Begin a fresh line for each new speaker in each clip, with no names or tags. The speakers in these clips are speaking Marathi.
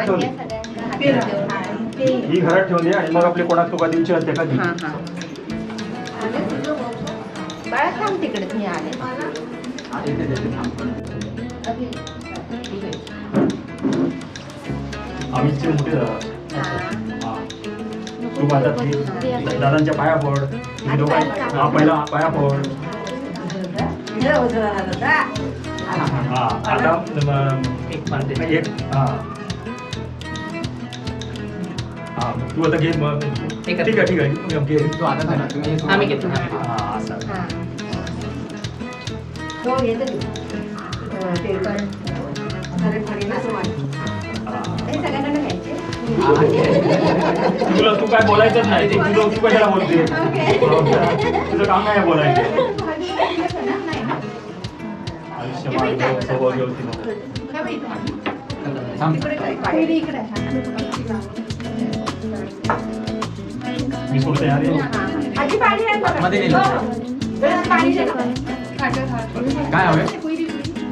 ठेवून दे. ही घरात ठेवून दे आणि मग आपले कोणाक तुका दिवची असते का ती.
बाळा थांब तिकडे मी आले.
आम्हीचे मोठे दादा. तू माझा दादांच्या पाया पड. तुम्ही दोघांना पहिला पाया पड. हा आता एक मानते एक. हा हा तू आता घे मग. ठीक आहे ठीक आहे घे तू आता ना तुम्ही
आम्ही घेतो.
हा असं
हो येते ते सगळ्यांना घ्यायचे.
तुला तू काय बोलायचंच नाही ते तुझं तू कशाला बोलते. तुझं काम काय बोलायचं. आयुष्य माझं स्वभाव होती मी सोडते यार
काय हवे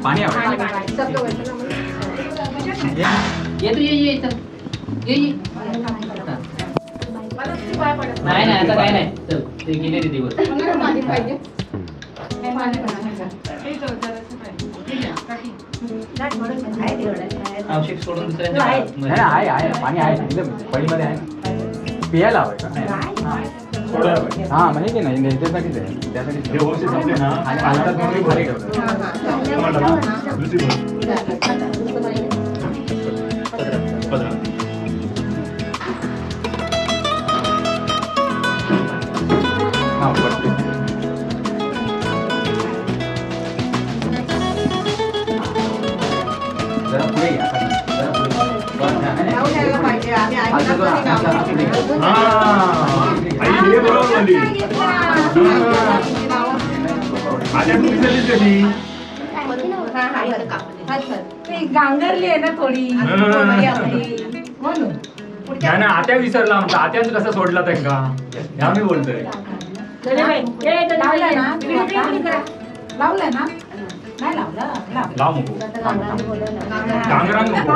पाणी हवे
ये तू ये ये चल ये ये नाही नाही आता काय नाही चल ते गेले ते दिवस आवश्यक सोडून दुसऱ्यांच्या
आहे पाणी आहे पळीमध्ये आहे पियाला हवंय का हा म्हणजे की नाही त्यासाठीच आहे त्यासाठी
व्यवस्थित समजे ना
आणि हालतात म्हणून भारी ठेवलं हा पडते जरा पुढे या जरा पुढे
आई हे बरोबर म्हणली. आल्या तू विसरलीस कधी.
गांगरली आहे ना थोडी म्हणून
नाही ना आत्या विसरला म्हणता. आत्याच कसं सोडला त्यांका ह्या मी बोलतोय.
लावलं ना नाही लावलं
लाव नको डांगरान नको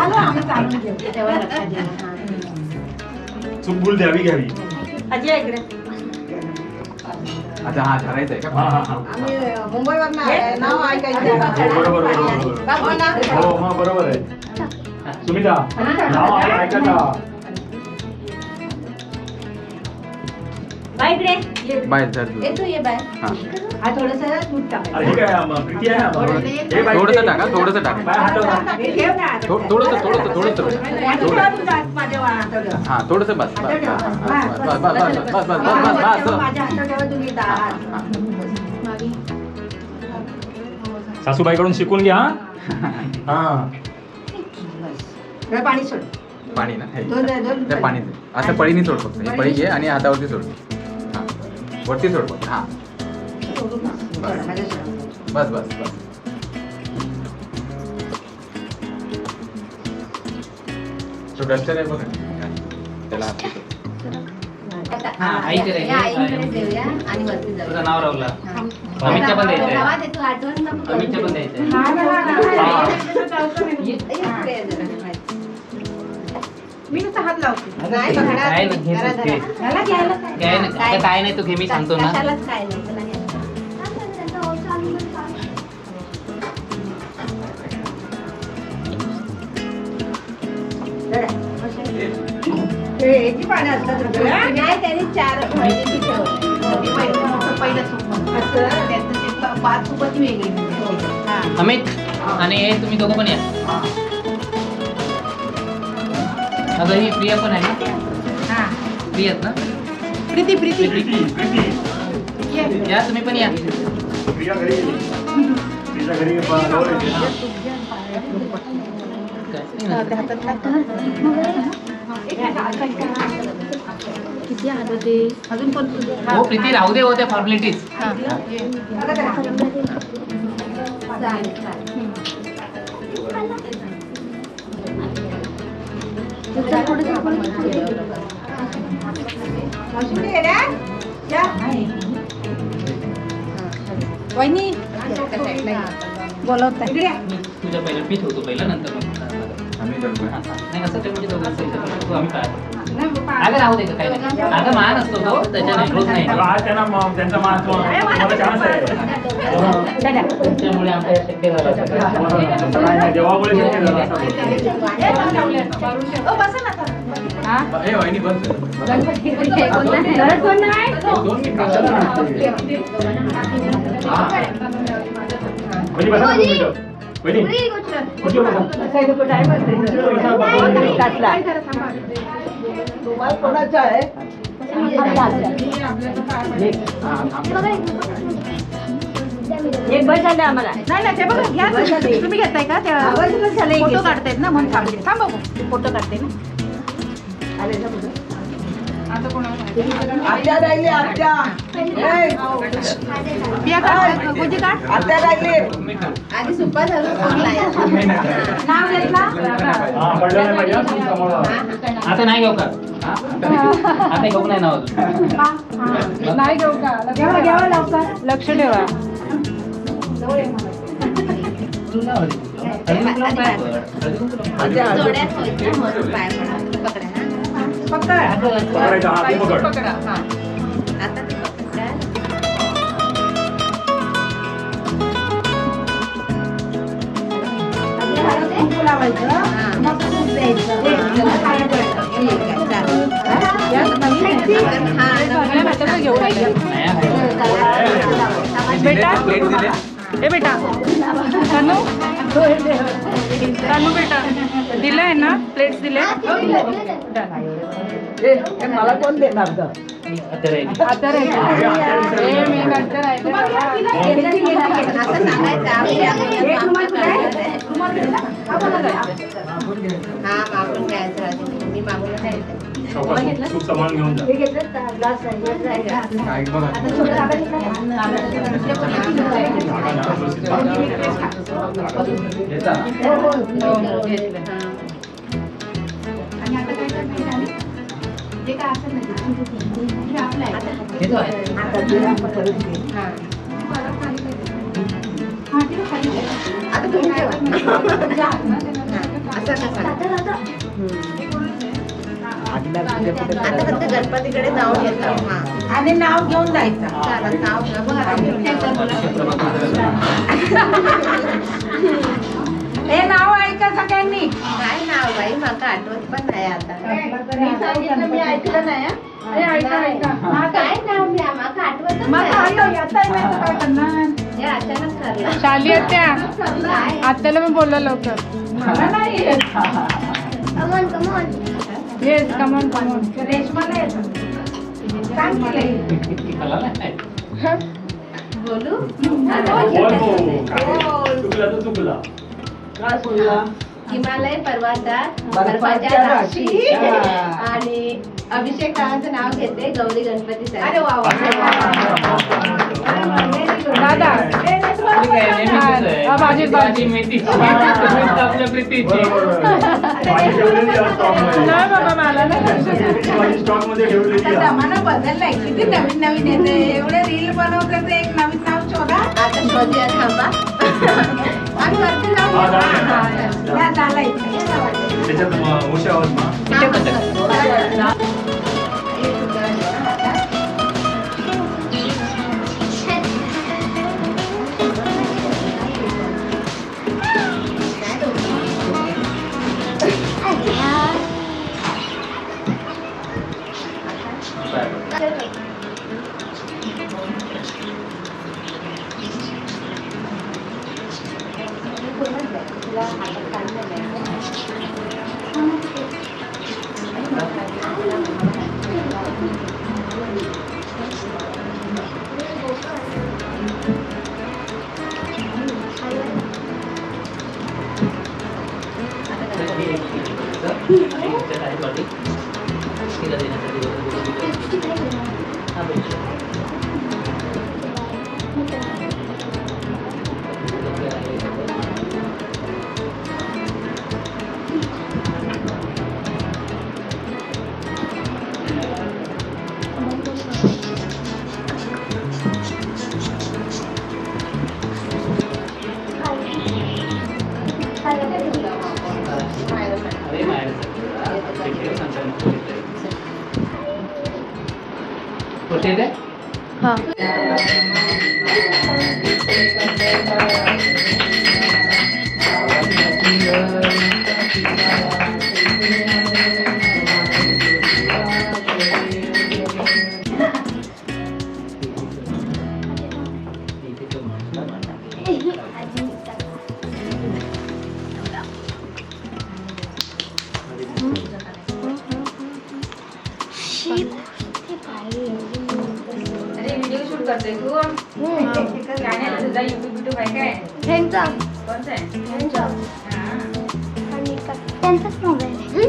चूक भूल द्यावी घ्यावी.
अच्छा हा ठरायचंय का
हा हा हा
मुंबईवर नाव ऐकायचं.
बरोबर हो हा बरोबर आहे. सुमिता नाव ऐकायचा.
बाहेर धर तू.
येतो ये बाय.
हा
हा थोडस दूध टाक.
अरे ठीक आहे प्रीती आहे ना. हे बाई,
थोडंसं टाका थोडंसं टाका
बाय हात लावा.
ठेव ना.
थोडंसं
माझ्या हातावर.
हा थोडंसं बस बस बस बस बस बस
माझ्या हातावर तुम्ही दाळ.
सासूबाईकडून शिकून घ्या. हा
पाणी सोड.
पाणी ना हे.
दोन
त्या पाणी असं पळीने सोड फक्त ही पळी घे आणि हातावरती सोड हा वरती सोड फक्त हा बस बस बस तो डस्टर आहे बघा त्याला हात देतो.
हा, आईकडे रे.
आईकडे देऊया आणि वरती
तुझं
जाऊया.
नाव राहुला अमितच्या पण द्यायचंय
गावात येतो आठवण नको.
अमितच्या पण द्यायचंय
मी नुसतं हात लावते.
काय नाही, घे तू, घे.
मला घ्यायला
काय नाही, आता काय नाही तू घे मी सांगतो ना
कशालाच काय नाही तुला घ्यायला. नाही त्यांनी 4 महिन्याची ठेवली. असं 5 सोबत वेगळी.
अमित आणि हे तुम्ही दोघं पण या अगं ही प्रिया पण आहे ना प्रियात ना
प्रीती प्रीती
प्रीती प्रीती
या तुम्ही पण या
प्रिया घरी प्रिया घरी जवळ येते ना.
किती आलं ते अजून पण
हो प्रीती राहू दे होत्या फॉर्मॅलिटीज
वहिनी बोलवता
तुझ्या पहिलं पीठ होतो पहिला नंतर मग नाही कसं ते म्हणजे दोघांचं इथं आम्ही काय
नाही,
अगं राहू दे का काही नाही अगं मान असतो तो त्याच्याने रोज नाही
आज त्यांना त्यांचा मान तुम्हाला चान्स आहे
त्यामुळे आमच्या शक्य झालं
देवामुळे शक्य झालं असं.
ओ, बसा ना आता.
वहिनी बसा ना 2 मिनिटं. वहिनी कुठे बसा?
एक बस झालं आम्हाला.
नाही नाही, ते बघा घ्या तुम्ही घेताय का त्या फोटो काढतायत ना म्हणून थांबते. थांब बघू फोटो काढते ना. आता कोणाला बिया काढ, गुजी काढ. आधी सुप्पा झालं फोन नाव घेतला.
हा, पडलं नाही पाहिजे, हा, समोर आ.
आता नाही घेऊ का आता घेऊ नाही ना अजून
नाही घेऊ का? घ्यावा घ्यावा लवकर. लक्ष ठेवा.
पकडायचं, हा, तू पकड.
पकडा. हा.
आता ते पकडा.
कुंकू लावायचं. मग तूप द्यायचं. बेटा ए बेटा तनु तनु बेटा दिलंय ना प्लेट्स दिले.
मला कोण देणार ग?
आता रे मी नंतर
हा मागून घ्यायचं मी मागून
सावकाश तूप सांभाळून घेऊन जा.
घेतो आहे
आता तुम्ही आता फक्त गणपतीकडे जाऊन येतात.
आणि नाव घेऊन जायचं.
नाव
हे नाव ऐका सगळ्यांनी.
काय नाव बाई माका आठवत पण नाही आता.
मी सांगितलं, मी ऐकलं नाही. हे ऐका ऐका. हा,
काय नाव मी माका आठवत
मग आता काय करणार?
हे अचानक ठरलं.
शाली आत्या
काय?
आत्याला मी बोललो लवकर. मला नाही येत.
Come on come on.
Yes come on come on. रेशमाला येतं. सांग तिला.
बोलू
बोल हो. चुकला तर चुकला.
हिमालय पर्वतात बर्फाच्या राशी आणि अभिषेकाचं नाव घेते गौरी गणपती.
अरे वा वा. दादा भाजी भाजी
मेथी आपल्या प्रीतीची
भाजी ठेवलेली आहे स्टॉकमध्ये.
नाही बाबा मला नाही.
भाजी स्टॉकमध्ये ठेवलेली आहे.
जमाना बदललाय. किती नवीन नवीन येते. एवढे रील बनवतात एक नवीन नाव शोधा.
आता शोधूया थांबा. आणि वरती जाऊ.
हा, जाऊया.
या झालाय.
त्याच्यात उशा आहोत ना.
Bye.
कुठे ते
हा
अरे व्हिडिओ शूट करतोय तू गाण्याला तुझा युट्यूब आहे काय
ह्यांचा
कोणता आहे
त्यांचाच मोबाईल आहे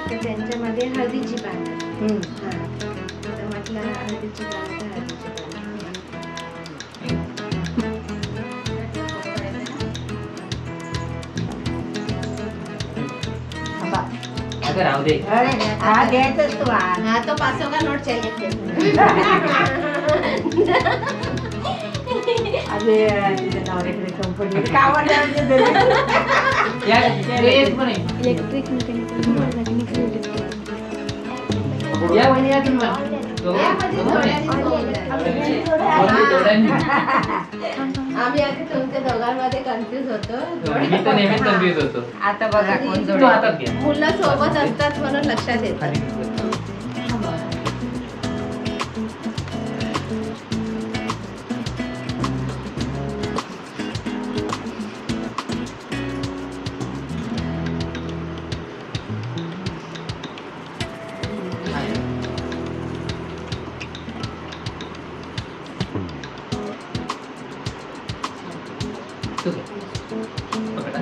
तर त्यांच्यामध्ये हळदीची पानं हा तर म्हटलं हळदीची पानं तर हळदीची
अगं राहू दे
हाँ तो 500 का नोट चाहिए थे
या एक पण आहे
इलेक्ट्रिक
या वहिनी या तुम्ही
आम्ही आधी तुमच्या दोघांमध्ये कन्फ्युज होतो
मी तर नेहमीच कन्फ्युज होतो
आता बघा कोण
तू हातात घ्या
मुलं सोबत असतात म्हणून लक्षात येतं
खाली घेतलं. तू घे. पकडा.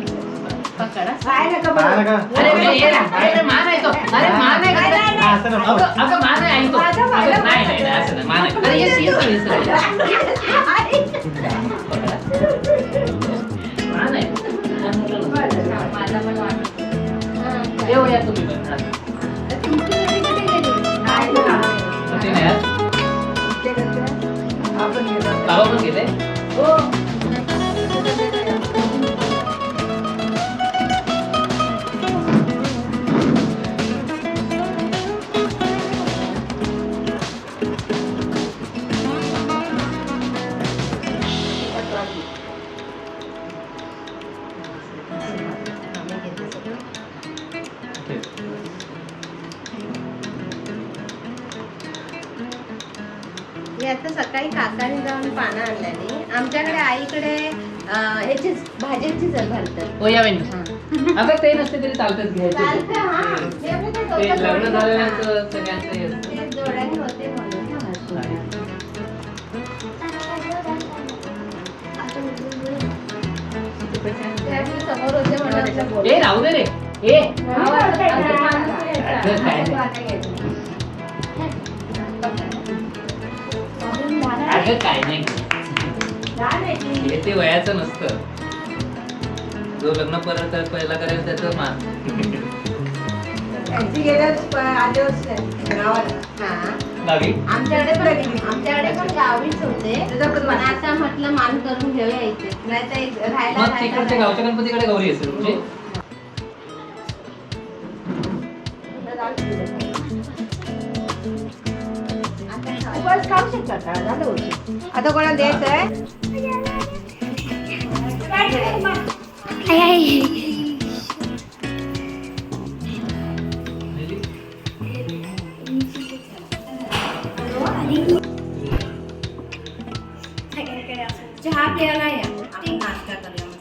पकडा
अरे ये ना. अरे मान आहे तो. अरे मान आहे का? अगं मान आहे आई तो. अगं नाही नाही नाही, असं नाही मान आहे. अरे ये पकडा. मान आहे.
माझा पण वाटत
एवढं या तुम्ही पण. हा.
तुमची नदी कुठे गेली
ते नाही यार. बाबा पण गेले
मी आता सकाळी काकाने जाऊन पानं आणल्याने आमच्याकडे आईकडे ह्याची भाज्यांची चल घालतात
हो या बहिणी अगं ते नसते तरी चालतच घ्यायचे
चालतं, हा. ते आपलं ते
ते
डोक्यात
लग्न
होतं.
झाल्यानंतर सगळ्यांचं हे असतं.
ते जोड्याने होते म्हणून हा. ते आपल्या समोर होते म्हणून आपलं बोलणं.
ए राहू दे रे ए
अगं,
काय नाही. अगं काय नाही हे ते वयाचं नसतं जो लग्न परत पहिला करेल त्याचं मान गावी
आमच्याकडे पण गावीच होते पण आता म्हटलं मान करून घेऊया इथे नाहीतर
मग तिकडचे
राहायला
गावच्या गणपतीकडे गौरी असेल म्हणजे
खाऊ शकता आता कोणाला द्यायचं आहे चहा प्यायला या आपण नाश्ता करूया.